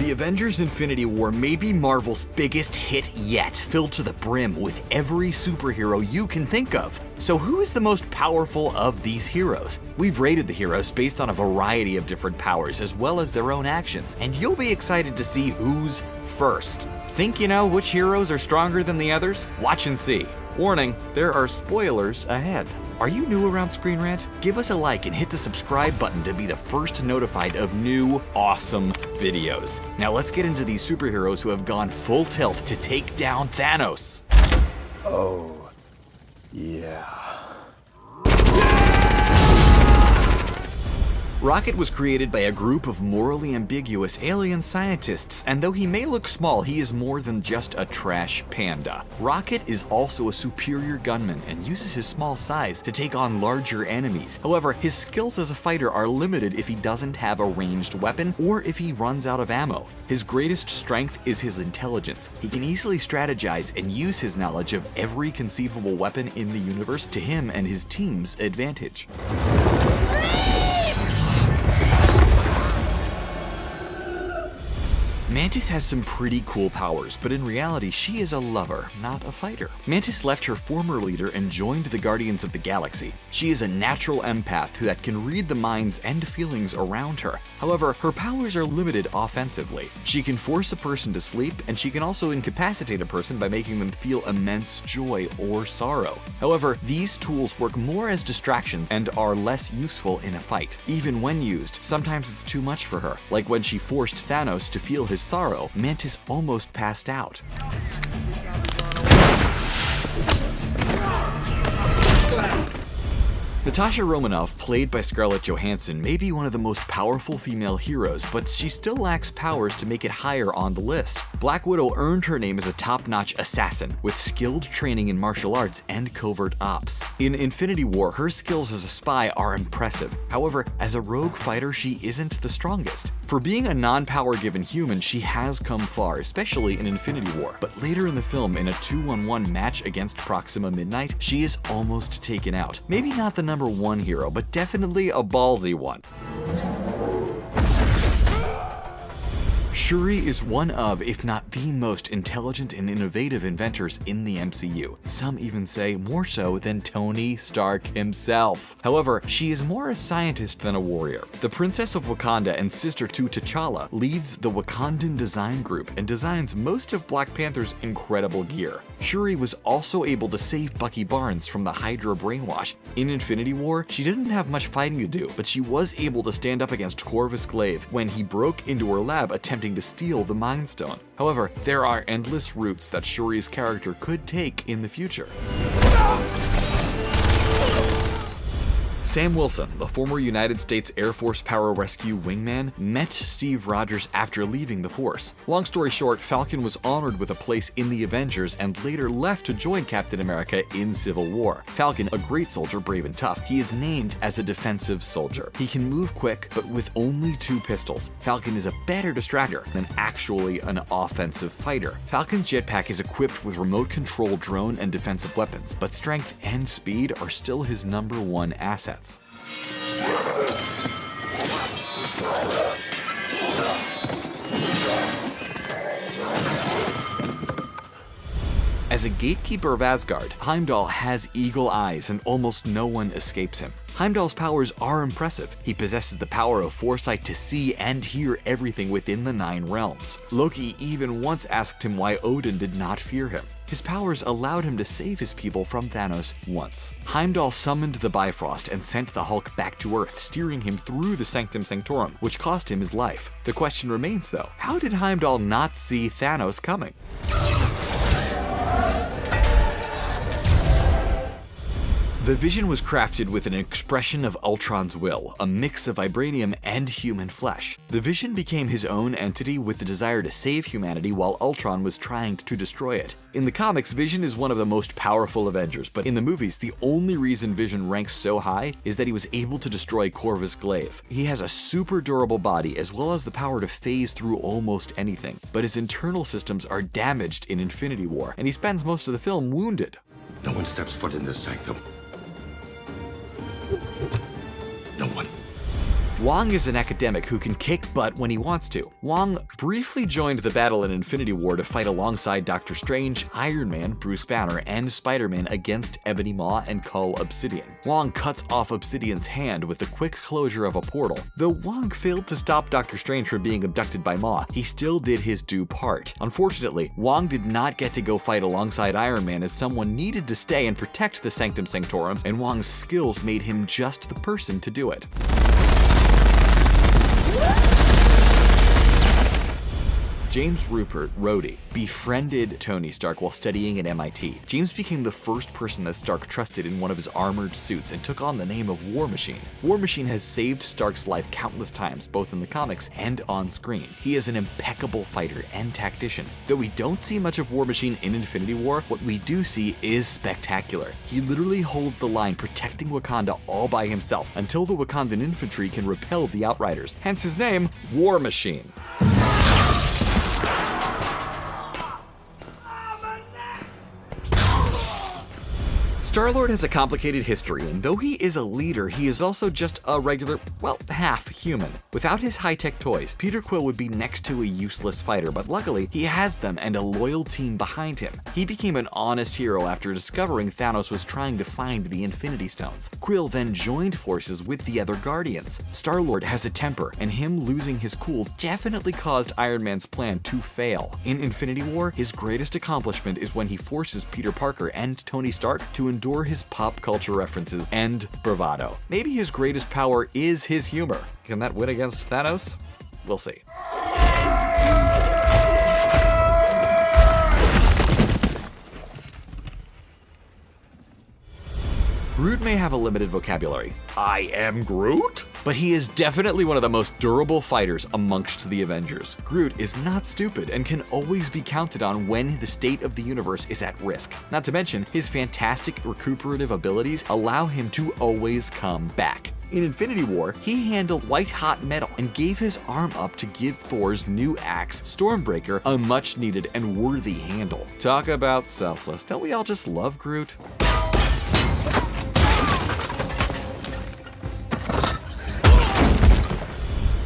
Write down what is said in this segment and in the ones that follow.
The Avengers Infinity War may be Marvel's biggest hit yet, filled to the brim with every superhero you can think of. So who is the most powerful of these heroes? We've rated the heroes based on a variety of different powers as well as their own actions, and you'll be excited to see who's first. Think you know which heroes are stronger than the others? Watch and see. Warning, there are spoilers ahead. Are you new around Screen Rant? Give us a like and hit the subscribe button to be the first notified of new, awesome videos. Now let's get into these superheroes who have gone full tilt to take down Thanos. Oh, yeah. Rocket was created by a group of morally ambiguous alien scientists, and though he may look small, he is more than just a trash panda. Rocket is also a superior gunman and uses his small size to take on larger enemies. However, his skills as a fighter are limited if he doesn't have a ranged weapon or if he runs out of ammo. His greatest strength is his intelligence. He can easily strategize and use his knowledge of every conceivable weapon in the universe to him and his team's advantage. Mantis has some pretty cool powers, but in reality, she is a lover, not a fighter. Mantis left her former leader and joined the Guardians of the Galaxy. She is a natural empath that can read the minds and feelings around her. However, her powers are limited offensively. She can force a person to sleep, and she can also incapacitate a person by making them feel immense joy or sorrow. However, these tools work more as distractions and are less useful in a fight. Even when used, sometimes it's too much for her, like when she forced Thanos to feel his sorrow. Mantis almost passed out. Natasha Romanoff, played by Scarlett Johansson, may be one of the most powerful female heroes, but she still lacks powers to make it higher on the list. Black Widow earned her name as a top-notch assassin, with skilled training in martial arts and covert ops. In Infinity War, her skills as a spy are impressive. However, as a rogue fighter, she isn't the strongest. For being a non-power-given human, she has come far, especially in Infinity War. But later in the film, in a 2-on-1 match against Proxima Midnight, she is almost taken out. Maybe not the number one hero, but definitely a ballsy one. Shuri is one of, if not the most intelligent and innovative inventors in the MCU. Some even say more so than Tony Stark himself. However, she is more a scientist than a warrior. The Princess of Wakanda and sister to T'Challa leads the Wakandan Design Group and designs most of Black Panther's incredible gear. Shuri was also able to save Bucky Barnes from the Hydra brainwash. In Infinity War, she didn't have much fighting to do, but she was able to stand up against Corvus Glaive when he broke into her lab attempting to steal the Mind Stone. However, there are endless routes that Shuri's character could take in the future. Sam Wilson, the former United States Air Force pararescue wingman, met Steve Rogers after leaving the force. Long story short, Falcon was honored with a place in the Avengers and later left to join Captain America in Civil War. Falcon, a great soldier, brave and tough, he is named as a defensive soldier. He can move quick, but with only 2 pistols. Falcon is a better distractor than actually an offensive fighter. Falcon's jetpack is equipped with remote control drone and defensive weapons, but strength and speed are still his #1 assets. As a gatekeeper of Asgard, Heimdall has eagle eyes and almost no one escapes him. Heimdall's powers are impressive. He possesses the power of foresight to see and hear everything within the 9 realms. Loki even once asked him why Odin did not fear him. His powers allowed him to save his people from Thanos once. Heimdall summoned the Bifrost and sent the Hulk back to Earth, steering him through the Sanctum Sanctorum, which cost him his life. The question remains though, how did Heimdall not see Thanos coming? The Vision was crafted with an expression of Ultron's will, a mix of vibranium and human flesh. The Vision became his own entity with the desire to save humanity while Ultron was trying to destroy it. In the comics, Vision is one of the most powerful Avengers, but in the movies, the only reason Vision ranks so high is that he was able to destroy Corvus Glaive. He has a super durable body as well as the power to phase through almost anything, but his internal systems are damaged in Infinity War, and he spends most of the film wounded. No one steps foot in this sanctum. No one. Wong is an academic who can kick butt when he wants to. Wong briefly joined the battle in Infinity War to fight alongside Doctor Strange, Iron Man, Bruce Banner, and Spider-Man against Ebony Maw and Cull Obsidian. Wong cuts off Obsidian's hand with the quick closure of a portal. Though Wong failed to stop Doctor Strange from being abducted by Maw, he still did his due part. Unfortunately, Wong did not get to go fight alongside Iron Man as someone needed to stay and protect the Sanctum Sanctorum, and Wong's skills made him just the person to do it. James Rupert, Rhodey, befriended Tony Stark while studying at MIT. James became the first person that Stark trusted in one of his armored suits and took on the name of War Machine. War Machine has saved Stark's life countless times, both in the comics and on screen. He is an impeccable fighter and tactician. Though we don't see much of War Machine in Infinity War, what we do see is spectacular. He literally holds the line protecting Wakanda all by himself until the Wakandan infantry can repel the Outriders, hence his name, War Machine. Star-Lord has a complicated history, and though he is a leader, he is also just a regular, well, half human. Without his high-tech toys, Peter Quill would be next to a useless fighter, but luckily, he has them and a loyal team behind him. He became an honest hero after discovering Thanos was trying to find the Infinity Stones. Quill then joined forces with the other Guardians. Star-Lord has a temper, and him losing his cool definitely caused Iron Man's plan to fail. In Infinity War, his greatest accomplishment is when he forces Peter Parker and Tony Stark to endure his pop culture references and bravado. Maybe his greatest power is his humor. Can that win against Thanos? We'll see. Groot may have a limited vocabulary. I am Groot? But he is definitely one of the most durable fighters amongst the Avengers. Groot is not stupid and can always be counted on when the state of the universe is at risk. Not to mention, his fantastic recuperative abilities allow him to always come back. In Infinity War, he handled white-hot metal and gave his arm up to give Thor's new axe, Stormbreaker, a much-needed and worthy handle. Talk about selfless. Don't we all just love Groot?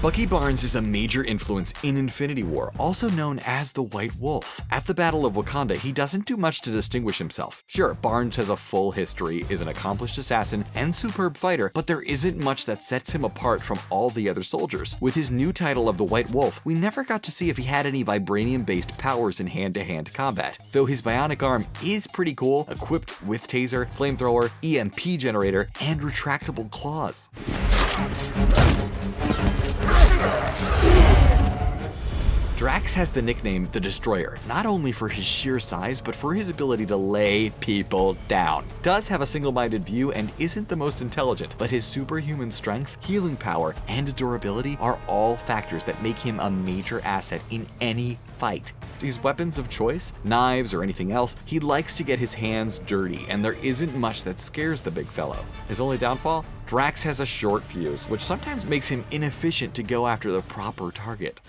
Bucky Barnes is a major influence in Infinity War, also known as the White Wolf. At the Battle of Wakanda, he doesn't do much to distinguish himself. Sure, Barnes has a full history, is an accomplished assassin, and superb fighter, but there isn't much that sets him apart from all the other soldiers. With his new title of the White Wolf, we never got to see if he had any vibranium-based powers in hand-to-hand combat, though his bionic arm is pretty cool, equipped with taser, flamethrower, EMP generator, and retractable claws. Drax has the nickname The Destroyer, not only for his sheer size, but for his ability to lay people down. Does have a single-minded view and isn't the most intelligent, but his superhuman strength, healing power, and durability are all factors that make him a major asset in any fight. His weapons of choice, knives or anything else, he likes to get his hands dirty, and there isn't much that scares the big fellow. His only downfall? Drax has a short fuse, which sometimes makes him inefficient to go after the proper target.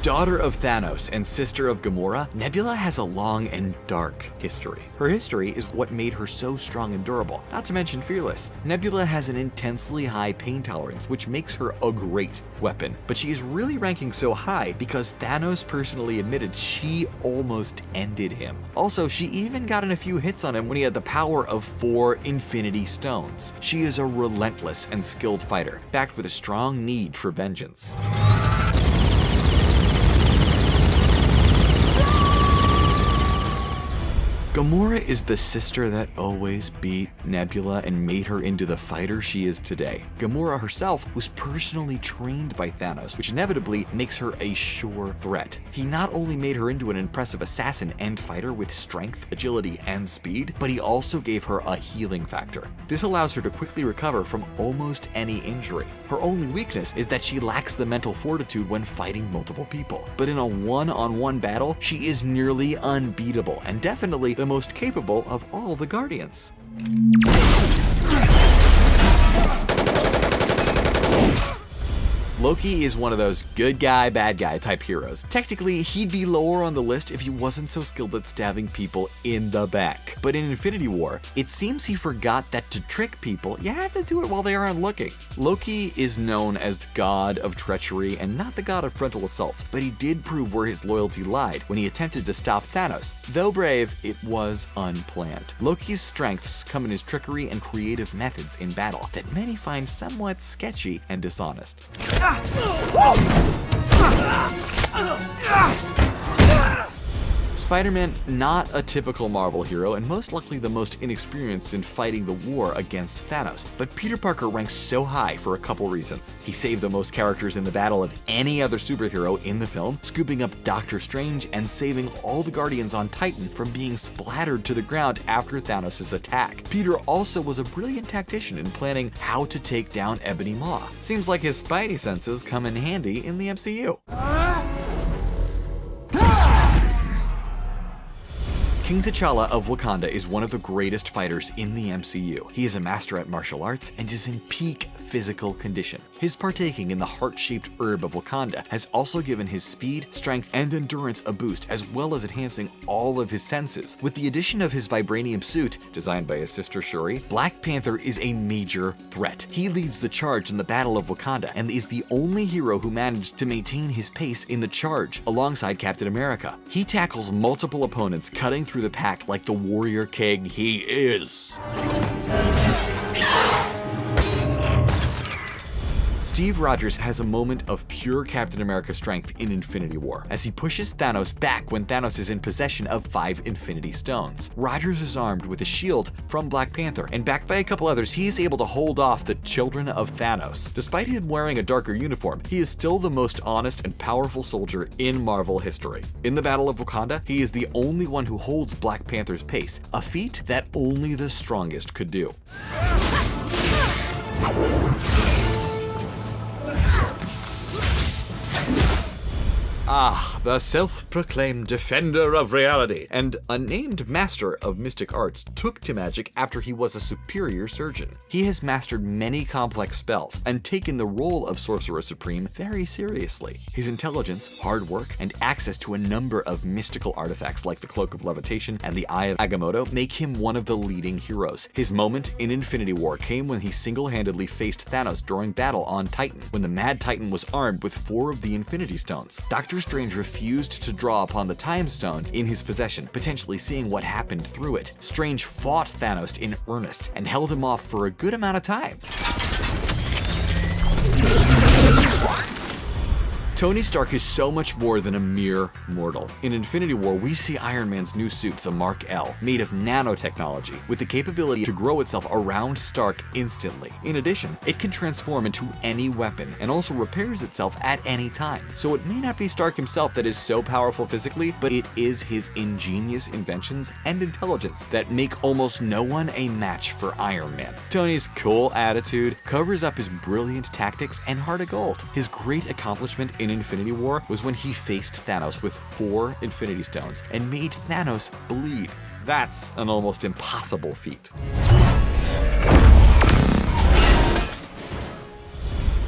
Daughter of Thanos and sister of Gamora, Nebula has a long and dark history. Her history is what made her so strong and durable, not to mention fearless. Nebula has an intensely high pain tolerance, which makes her a great weapon. But she is really ranking so high because Thanos personally admitted she almost ended him. Also, she even got in a few hits on him when he had the power of 4 Infinity Stones. She is a relentless and skilled fighter, backed with a strong need for vengeance. Gamora is the sister that always beat Nebula and made her into the fighter she is today. Gamora herself was personally trained by Thanos, which inevitably makes her a sure threat. He not only made her into an impressive assassin and fighter with strength, agility, and speed, but he also gave her a healing factor. This allows her to quickly recover from almost any injury. Her only weakness is that she lacks the mental fortitude when fighting multiple people. But in a one-on-one battle, she is nearly unbeatable and definitely the most capable of all the Guardians. Loki is one of those good guy, bad guy type heroes. Technically, he'd be lower on the list if he wasn't so skilled at stabbing people in the back. But in Infinity War, it seems he forgot that to trick people, you have to do it while they aren't looking. Loki is known as the god of treachery and not the god of frontal assaults, but he did prove where his loyalty lied when he attempted to stop Thanos. Though brave, it was unplanned. Loki's strengths come in his trickery and creative methods in battle that many find somewhat sketchy and dishonest. Spider-Man's not a typical Marvel hero and most likely the most inexperienced in fighting the war against Thanos, but Peter Parker ranks so high for a couple reasons. He saved the most characters in the battle of any other superhero in the film, scooping up Doctor Strange and saving all the Guardians on Titan from being splattered to the ground after Thanos' attack. Peter also was a brilliant tactician in planning how to take down Ebony Maw. Seems like his spidey senses come in handy in the MCU. King T'Challa of Wakanda is one of the greatest fighters in the MCU. He is a master at martial arts and is in peak physical condition. His partaking in the heart-shaped herb of Wakanda has also given his speed, strength, and endurance a boost, as well as enhancing all of his senses. With the addition of his vibranium suit, designed by his sister Shuri, Black Panther is a major threat. He leads the charge in the Battle of Wakanda and is the only hero who managed to maintain his pace in the charge alongside Captain America. He tackles multiple opponents, cutting through the pack like the warrior king he is. Steve Rogers has a moment of pure Captain America strength in Infinity War, as he pushes Thanos back when Thanos is in possession of 5 Infinity Stones. Rogers is armed with a shield from Black Panther, and backed by a couple others, he is able to hold off the children of Thanos. Despite him wearing a darker uniform, he is still the most honest and powerful soldier in Marvel history. In the Battle of Wakanda, he is the only one who holds Black Panther's pace, a feat that only the strongest could do. Ah, the self-proclaimed defender of reality and a named master of mystic arts took to magic after he was a superior surgeon. He has mastered many complex spells and taken the role of Sorcerer Supreme very seriously. His intelligence, hard work, and access to a number of mystical artifacts like the Cloak of Levitation and the Eye of Agamotto make him one of the leading heroes. His moment in Infinity War came when he single-handedly faced Thanos during battle on Titan, when the Mad Titan was armed with 4 of the Infinity Stones. Doctor Strange refused to draw upon the Time Stone in his possession, potentially seeing what happened through it. Strange fought Thanos in earnest and held him off for a good amount of time. Tony Stark is so much more than a mere mortal. In Infinity War, we see Iron Man's new suit, the Mark L, made of nanotechnology, with the capability to grow itself around Stark instantly. In addition, it can transform into any weapon and also repairs itself at any time. So it may not be Stark himself that is so powerful physically, but it is his ingenious inventions and intelligence that make almost no one a match for Iron Man. Tony's cool attitude covers up his brilliant tactics and heart of gold. His great accomplishment in Infinity War was when he faced Thanos with 4 Infinity Stones and made Thanos bleed. That's an almost impossible feat.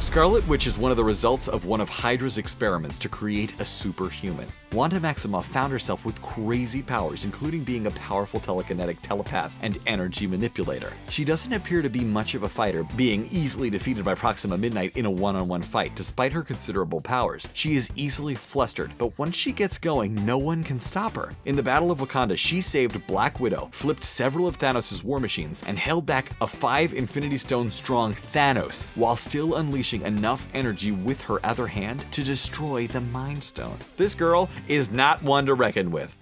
Scarlet Witch is one of the results of one of Hydra's experiments to create a superhuman. Wanda Maximoff found herself with crazy powers, including being a powerful telekinetic telepath and energy manipulator. She doesn't appear to be much of a fighter, being easily defeated by Proxima Midnight in a one-on-one fight despite her considerable powers. She is easily flustered, but once she gets going, no one can stop her. In the Battle of Wakanda, she saved Black Widow, flipped several of Thanos' war machines, and held back a 5 Infinity Stone strong Thanos, while still unleashing enough energy with her other hand to destroy the Mind Stone. This girl is not one to reckon with.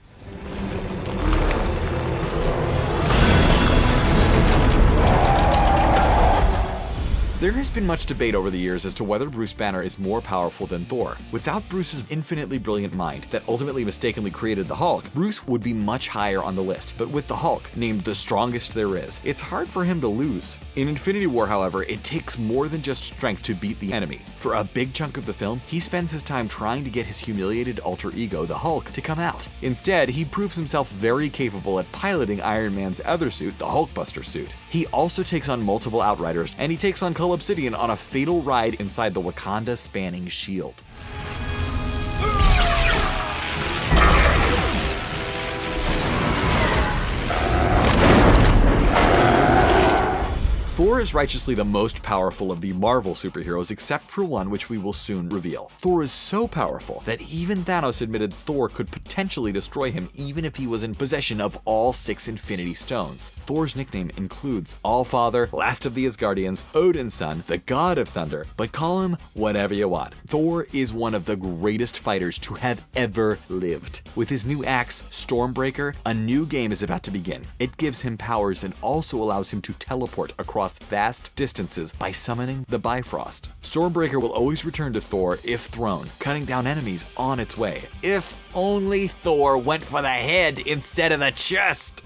There has been much debate over the years as to whether Bruce Banner is more powerful than Thor. Without Bruce's infinitely brilliant mind that ultimately mistakenly created the Hulk, Bruce would be much higher on the list. But with the Hulk, named the strongest there is, it's hard for him to lose. In Infinity War, however, it takes more than just strength to beat the enemy. For a big chunk of the film, he spends his time trying to get his humiliated alter ego, the Hulk, to come out. Instead, he proves himself very capable at piloting Iron Man's other suit, the Hulkbuster suit. He also takes on multiple Outriders, and he takes on Colossus eternal obsidian on a fatal ride inside the Wakanda-spanning shield. Thor is righteously the most powerful of the Marvel superheroes, except for one which we will soon reveal. Thor is so powerful that even Thanos admitted Thor could potentially destroy him even if he was in possession of all 6 Infinity Stones. Thor's nickname includes Allfather, Last of the Asgardians, Odin's son, the God of Thunder, but call him whatever you want. Thor is one of the greatest fighters to have ever lived. With his new axe, Stormbreaker, a new game is about to begin. It gives him powers and also allows him to teleport across vast distances by summoning the Bifrost. Stormbreaker will always return to Thor if thrown, cutting down enemies on its way. If only Thor went for the head instead of the chest!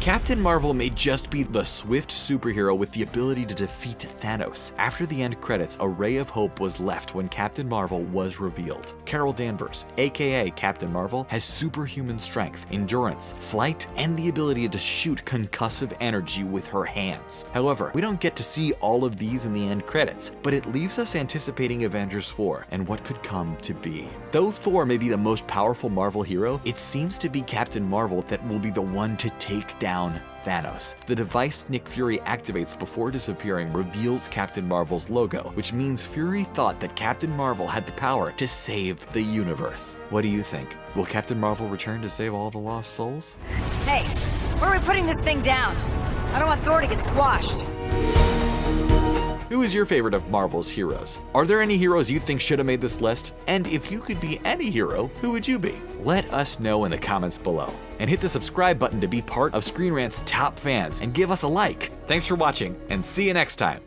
Captain Marvel may just be the swift superhero with the ability to defeat Thanos. After the end credits, a ray of hope was left when Captain Marvel was revealed. Carol Danvers, aka Captain Marvel, has superhuman strength, endurance, flight, and the ability to shoot concussive energy with her hands. However, we don't get to see all of these in the end credits, but it leaves us anticipating Avengers 4 and what could come to be. Though Thor may be the most powerful Marvel hero, it seems to be Captain Marvel that will be the one to take down Thanos. The device Nick Fury activates before disappearing reveals Captain Marvel's logo, which means Fury thought that Captain Marvel had the power to save the universe. What do you think? Will Captain Marvel return to save all the lost souls? Hey, where are we putting this thing down? I don't want Thor to get squashed. Who is your favorite of Marvel's heroes? Are there any heroes you think should have made this list? And if you could be any hero, who would you be? Let us know in the comments below. And hit the subscribe button to be part of Screen Rant's top fans and give us a like. Thanks for watching and see you next time.